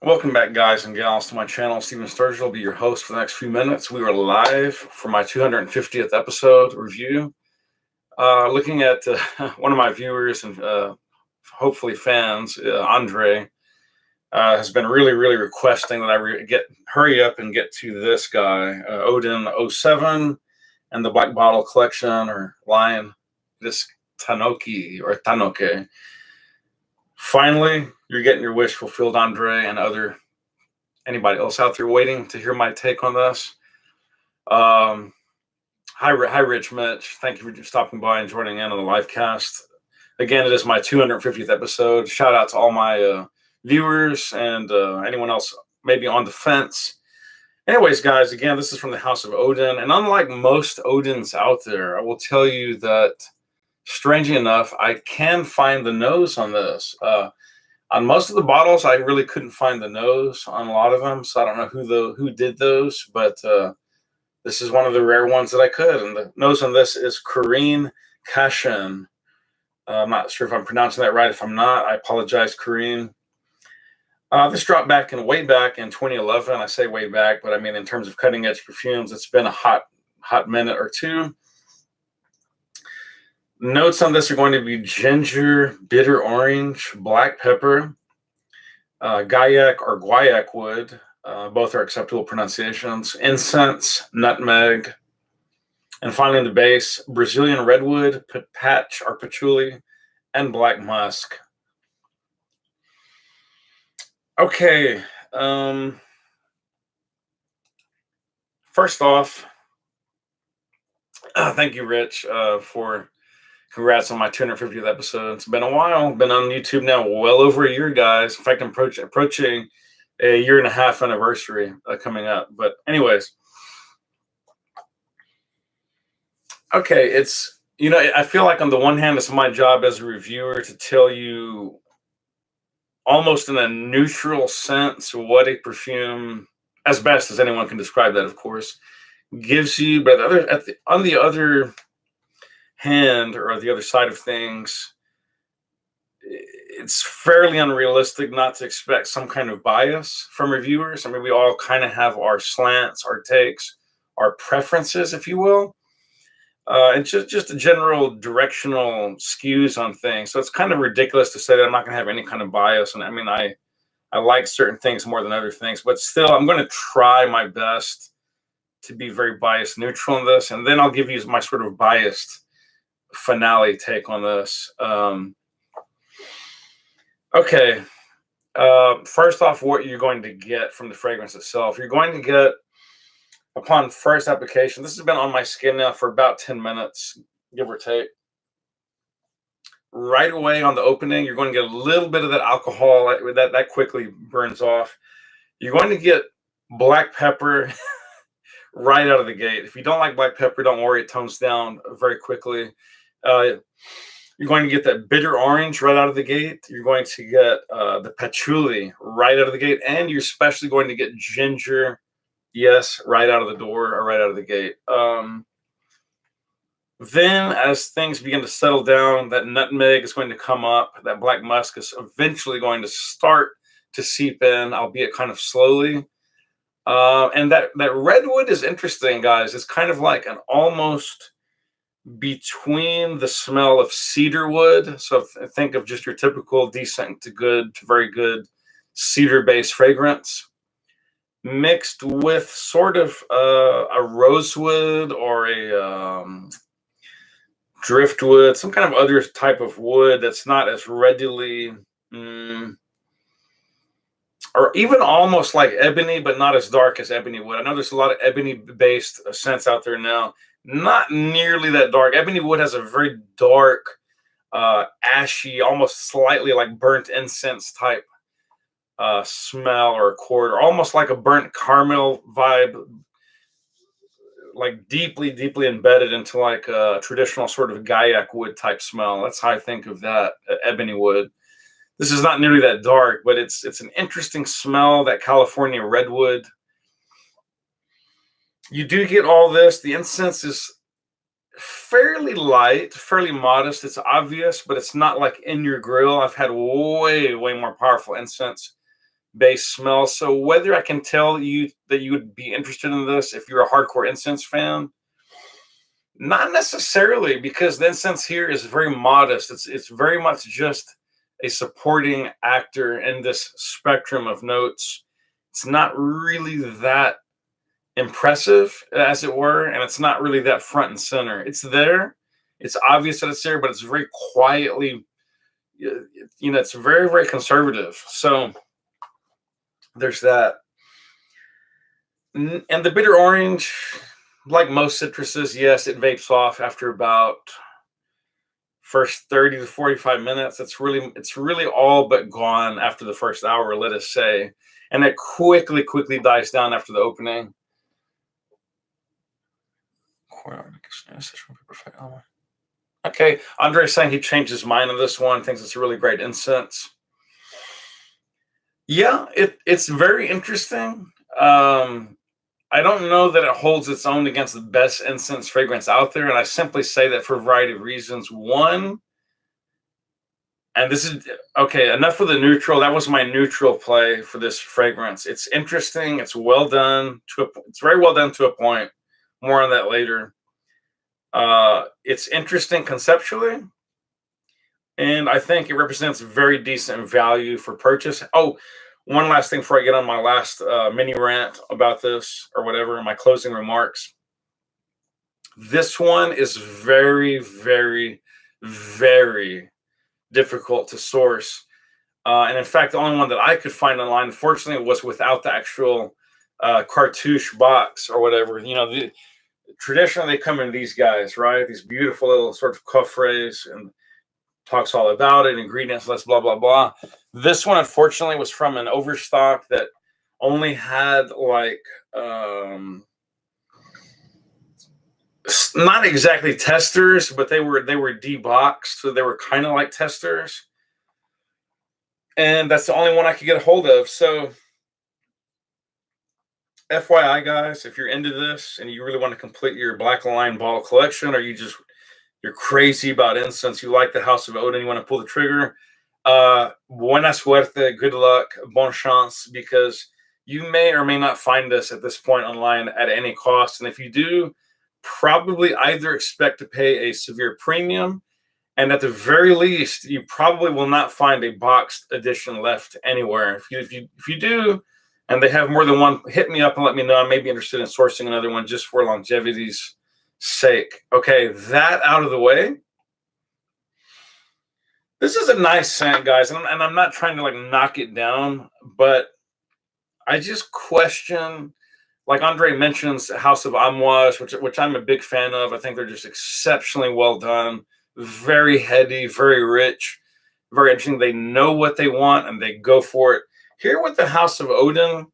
Welcome back, guys and gals, to my channel. Stephen Sturgill will be your host for the next few minutes. We are live for my 250th episode review. Looking at one of my viewers and hopefully fans, Andre, has been really requesting that I hurry up and get to this guy, Odin '07, and the Black Bottle Collection or line, this Tanoke. Finally, you're getting your wish fulfilled, Andre, and anybody else out there waiting to hear my take on this. Hi, Rich Mitch. Thank you for stopping by and joining in on the live cast. Again, it is my 250th episode. Shout out to all my viewers and anyone else maybe on the fence. Anyways, guys, again, this is from the House of Odin. And unlike most Odins out there, I will tell you that, strangely enough, I can find the nose on this. On most of the bottles, I really couldn't find the nose on a lot of them, so I don't know who did those, but this is one of the rare ones that I could. And the nose on this is Corinne Cashin. I'm not sure if I'm pronouncing that right. If I'm not, I apologize, Corinne. This dropped way back in 2011. I say way back, but I mean in terms of cutting edge perfumes, it's been a hot minute or two. Notes on this are going to be ginger, bitter orange, black pepper, guaiac or guaiac wood. Both are acceptable pronunciations. Incense, nutmeg, and finally in the base, Brazilian redwood, patch or patchouli, and black musk. Okay. First off, thank you, Rich, for congrats on my 250th episode. It's been a while. Been on YouTube now well over a year, guys. In fact, I'm approaching a 1.5 year anniversary coming up. But anyways, okay, it's, I feel like on the one hand, it's my job as a reviewer to tell you almost in a neutral sense what a perfume, as best as anyone can describe that, of course, gives you. But on the other hand, or the other side of things, it's fairly unrealistic not to expect some kind of bias from reviewers. I mean, we all kind of have our slants, our takes, our preferences, if you will. And just a general directional skews on things. So it's kind of ridiculous to say that I'm not going to have any kind of bias. And I mean, I like certain things more than other things, but still, I'm going to try my best to be very bias neutral in this. And then I'll give you my sort of biased finale take on this. Okay. First off, what you're going to get from the fragrance itself. You're going to get, upon first application, this has been on my skin now for about 10 minutes, give or take. Right away on the opening, you're going to get a little bit of that alcohol that quickly burns off. You're going to get black pepper right out of the gate. If you don't like black pepper, don't worry, it tones down very quickly. You're going to get that bitter orange right out of the gate. You're going to get the patchouli right out of the gate. And you're especially going to get ginger, yes, right out of the door or right out of the gate. Then as things begin to settle down, that nutmeg is going to come up. That black musk is eventually going to start to seep in, albeit kind of slowly. And that redwood is interesting, guys. It's kind of like an almost between the smell of cedar wood. So think of just your typical decent to good to very good cedar-based fragrance, mixed with sort of a rosewood or a driftwood, some kind of other type of wood that's not as readily, or even almost like ebony, but not as dark as ebony wood. I know there's a lot of ebony-based scents out there now. Not nearly that dark. Ebony wood has a very dark, ashy, almost slightly like burnt incense type smell or accord, or almost like a burnt caramel vibe, like deeply embedded into like a traditional sort of guaiac wood type smell. That's how I think of that ebony wood. This is not nearly that dark, but it's an interesting smell, that California redwood. You do get all this. The incense is fairly light, fairly modest. It's obvious, but it's not like in your grill. I've had way more powerful incense base smell. So whether I can tell you that you would be interested in this if you're a hardcore incense fan, not necessarily, because the incense here is very modest. It's very much just a supporting actor in this spectrum of notes. It's not really that impressive, as it were, and it's not really that front and center. It's there. It's obvious that it's there, but it's very quietly, it's very, very conservative. So there's that. And the bitter orange, like most citruses, yes, it vapes off after about first 30 to 45 minutes. It's really all but gone after the first hour, let us say. And it quickly dies down after the opening. Okay, Andre's saying he changed his mind on this one, thinks it's a really great incense. Yeah, it's very interesting. I don't know that it holds its own against the best incense fragrance out there, and I simply say that for a variety of reasons. One, and this is okay, enough for the neutral. That was my neutral play for this fragrance. It's interesting. It's well done. It's very well done to a point. More on that later. It's interesting conceptually, and I think it represents very decent value for purchase. Oh, one last thing before I get on my last mini rant about this or whatever, my closing remarks. This one is very, very, very difficult to source. And in fact, the only one that I could find online, unfortunately, was without the actual cartouche box or whatever. Traditionally, they come in these guys, right? These beautiful little sort of coffres, and talks all about it, ingredients list, blah, blah, blah. This one, unfortunately, was from an overstock that only had like, not exactly testers, but they were deboxed, so they were kind of like testers. And that's the only one I could get a hold of. So FYI, guys, if you're into this and you really want to complete your Black Line bottle collection, or you're crazy about incense, you like the House of Odin, you want to pull the trigger, buena suerte, good luck, bon chance, because you may or may not find this at this point online at any cost. And if you do, probably either expect to pay a severe premium, and at the very least, you probably will not find a boxed edition left anywhere. If you do, and they have more than one, hit me up and let me know. I may be interested in sourcing another one just for longevity's sake. Okay, that out of the way. This is a nice scent, guys, and I'm not trying to like knock it down, but I just question, like Andre mentions, House of Amouage, which I'm a big fan of. I think they're just exceptionally well done, very heady, very rich, very interesting. They know what they want and they go for it. Here with the House of Odin,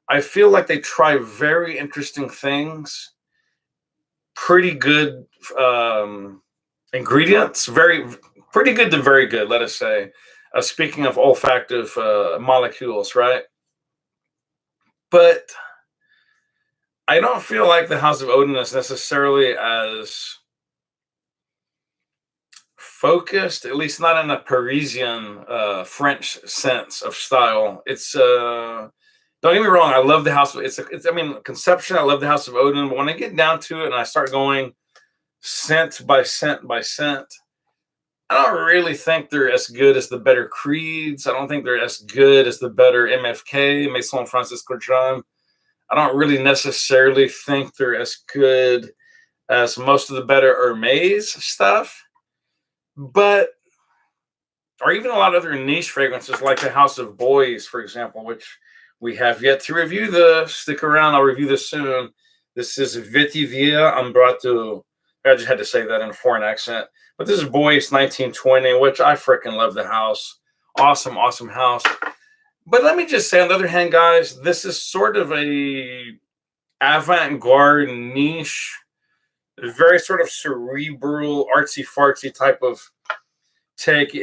I feel like they try very interesting things, pretty good ingredients, pretty good to very good, let us say. Speaking of olfactive molecules, right? But I don't feel like the House of Odin is necessarily as focused, at least not in a Parisian French sense of style. It's don't get me wrong, I love the House of conception, I love the House of Odin, but when I get down to it and I start going scent by scent by scent, I don't really think they're as good as the better Creeds. I don't think they're as good as the better MFK, Maison Francis Kurkdjian. I don't really necessarily think they're as good as most of the better Hermes stuff. But, or even a lot of other niche fragrances like the House of Boys, for example, which we have yet to review this. Stick around, I'll review this soon. This is Vetiver Ambrato. I just had to say that in a foreign accent. But this is Boys 1920, which I freaking love the house. Awesome, awesome house. But let me just say, on the other hand, guys, this is sort of a avant-garde niche, very sort of cerebral, artsy-fartsy type of take.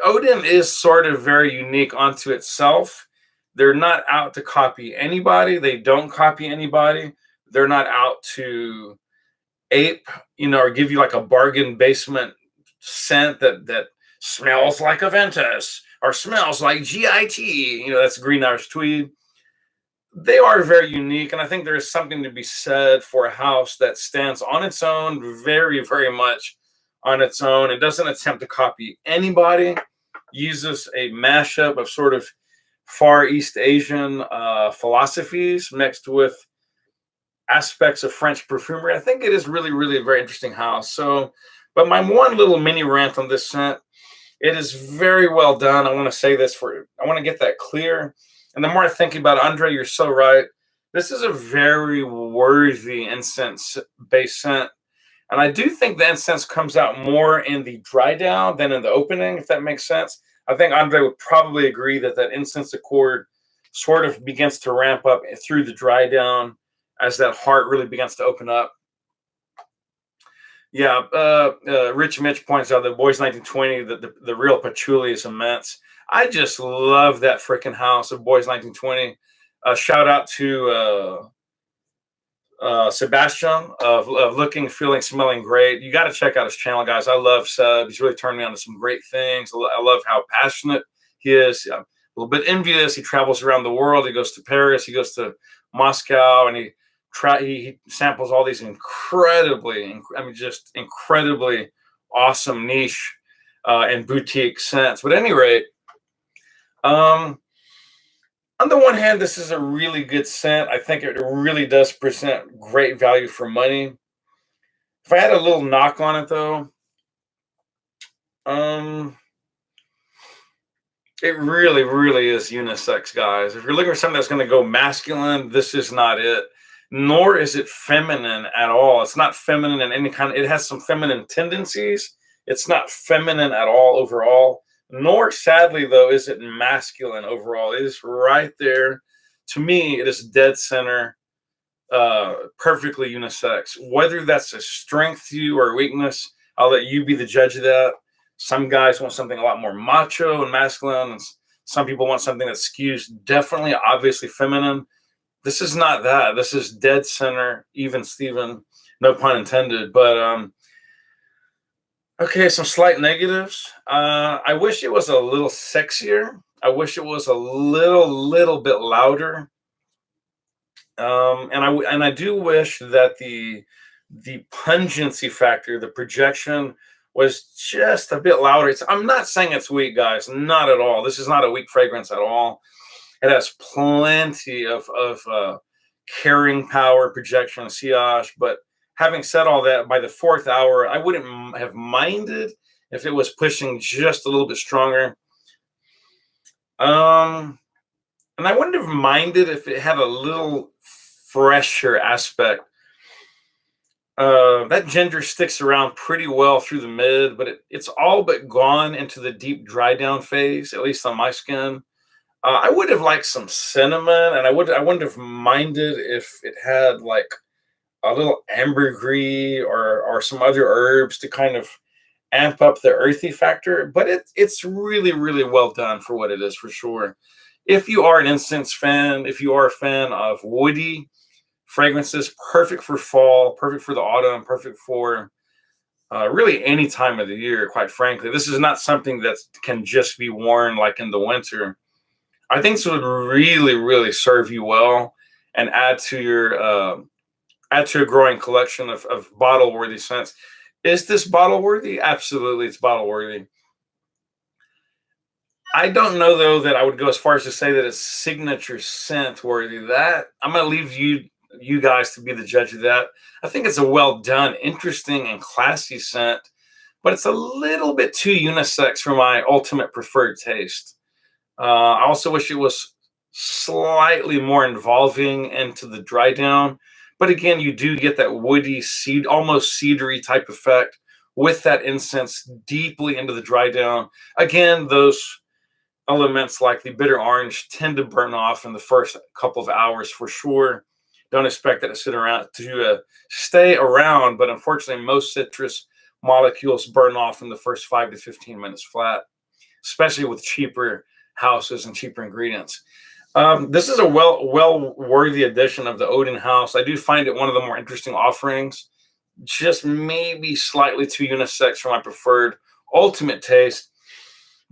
Odin is sort of very unique onto itself. They're not out to copy anybody. They don't copy anybody. They're not out to ape, or give you like a bargain basement scent that smells like Aventus or smells like GIT. That's Green Irish Tweed. They are very unique, and I think there is something to be said for a house that stands on its own, very, very much on its own. It doesn't attempt to copy anybody, uses a mashup of sort of Far East Asian philosophies mixed with aspects of French perfumery. I think it is really, really a very interesting house. So, but my one little mini rant on this scent, it is very well done. I want to say this I want to get that clear. And the more I think about it, Andre, you're so right. This is a very worthy incense-based scent. And I do think the incense comes out more in the dry down than in the opening, if that makes sense. I think Andre would probably agree that incense accord sort of begins to ramp up through the dry down as that heart really begins to open up. Yeah, Rich Mitch points out that Boys 1920, the real patchouli is immense. I just love that freaking house of Boys 1920. Shout out to Sebastian of Looking, Feeling, Smelling Great. You got to check out his channel, guys. I love Seb. He's really turned me on to some great things. I love how passionate he is. I'm a little bit envious. He travels around the world. He goes to Paris. He goes to Moscow, and he samples all these just incredibly awesome niche and boutique scents. But at any rate, on the one hand, this is a really good scent. I think it really does present great value for money. If I had a little knock on it, though, it really, really is unisex, guys. If you're looking for something that's going to go masculine, this is not it. Nor is it feminine at all. It's not feminine in any kind. It has some feminine tendencies. It's not feminine at all overall. Nor, sadly, though, is it masculine overall. It is right there. To me, it is dead center, perfectly unisex. Whether that's a strength to you or a weakness, I'll let you be the judge of that. Some guys want something a lot more macho and masculine, and some people want something that skews definitely, obviously feminine. This is not that. This is dead center, even Steven, no pun intended. But okay, some slight negatives. I wish it was a little sexier. I wish it was a little bit louder. And I do wish that the pungency factor, the projection, was just a bit louder. I'm not saying it's weak, guys. Not at all. This is not a weak fragrance at all. It has plenty of carrying power, projection, sillage. But having said all that, by the fourth hour, I wouldn't have minded if it was pushing just a little bit stronger. And I wouldn't have minded if it had a little fresher aspect. That ginger sticks around pretty well through the mid, but it's all but gone into the deep dry down phase, at least on my skin. I would have liked some cinnamon, and I wouldn't have minded if it had like a little ambergris or some other herbs to kind of amp up the earthy factor. But it's really, really well done for what it is, for sure. If you are an incense fan, if you are a fan of woody fragrances, perfect for fall, perfect for the autumn, perfect for really any time of the year, quite frankly. This is not something that can just be worn like in the winter. I think this would really, really serve you well and add to a growing collection of bottle worthy scents. Is this bottle worthy? Absolutely, it's bottle worthy. I don't know, though, that I would go as far as to say that it's signature scent worthy. That I'm going to leave you guys to be the judge of that. I think it's a well done, interesting, and classy scent, but it's a little bit too unisex for my ultimate preferred taste. I also wish it was slightly more involving into the dry down. But again, you do get that woody, almost cedary type effect with that incense deeply into the dry down. Again, those elements like the bitter orange tend to burn off in the first couple of hours for sure. Don't expect that to stay around, but unfortunately, most citrus molecules burn off in the first 5 to 15 minutes flat, especially with cheaper houses and cheaper ingredients. This is a well worthy addition of the Odin house. I do find it one of the more interesting offerings. Just maybe slightly too unisex for my preferred ultimate taste.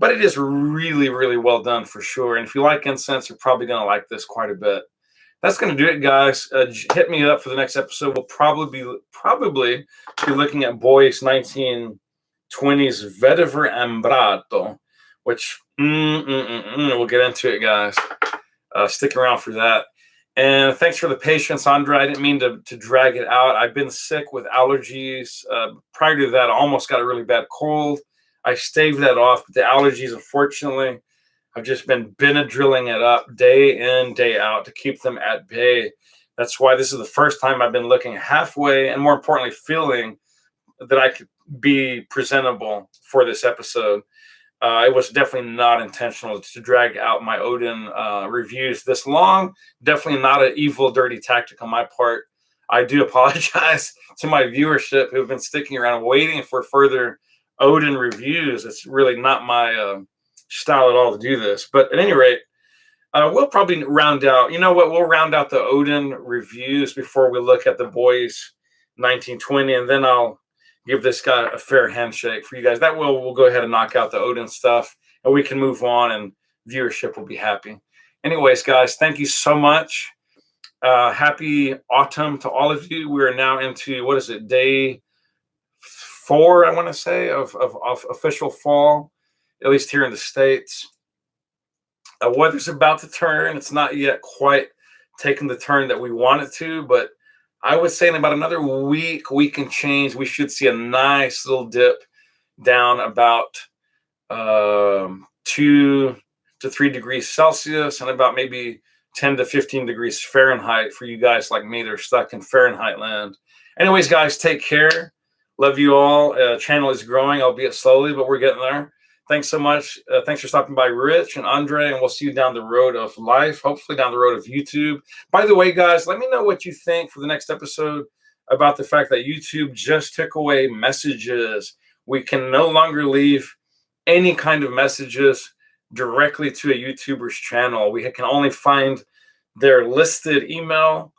but it is really, really well done for sure. And if you like incense, you're probably going to like this quite a bit. That's going to do it, guys. Hit me up for the next episode. We'll probably be looking at Boy's 1920s Vetiver Ambrato, which we'll get into it, guys. Stick around for that. And thanks for the patience, Andre. I didn't mean to drag it out. I've been sick with allergies. Prior to that, I almost got a really bad cold. I staved that off, but the allergies, unfortunately, I've just been Benadrylling it up day in, day out to keep them at bay. That's why this is the first time I've been looking halfway and, more importantly, feeling that I could be presentable for this episode. It was definitely not intentional to drag out my Odin reviews this long. Definitely not an evil, dirty tactic on my part. I do apologize to my viewership who've been sticking around waiting for further Odin reviews. It's really not my style at all to do this. But at any rate, we'll probably round out. You know what? We'll round out the Odin reviews before we look at the Boys 1920, and then I'll give this guy a fair handshake for you guys. That we'll go ahead and knock out the Odin stuff, and we can move on, and viewership will be happy. Anyways, guys, thank you so much. Happy autumn to all of you. We are now into, what is it, day 4, I want to say, of official fall, at least here in the States. Weather's about to turn. It's not yet quite taken the turn that we want it to, but I would say in about another week and change, we should see a nice little dip down about 2 to 3 degrees Celsius and about maybe 10 to 15 degrees Fahrenheit for you guys like me that are stuck in Fahrenheit land. Anyways, guys, take care. Love you all. Channel is growing, albeit slowly, but we're getting there. Thanks so much. Thanks for stopping by, Rich and Andre, and we'll see you down the road of life, hopefully down the road of YouTube. By the way, guys, let me know what you think for the next episode about the fact that YouTube just took away messages. We can no longer leave any kind of messages directly to a YouTuber's channel. We can only find their listed email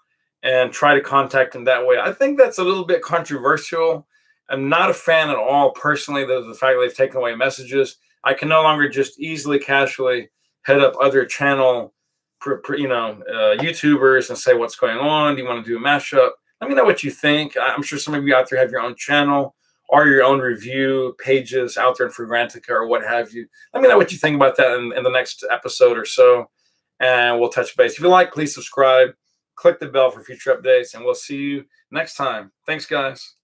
and try to contact them that way. I think that's a little bit controversial. I'm not a fan at all, personally, the fact that they've taken away messages. I can no longer just easily, casually head up other channel, YouTubers and say, what's going on? Do you want to do a mashup? Let me know what you think. I'm sure some of you out there have your own channel or your own review pages out there in Fragrantica or what have you. Let me know what you think about that in the next episode or so, and we'll touch base. If you like, please subscribe, click the bell for future updates, and we'll see you next time. Thanks, guys.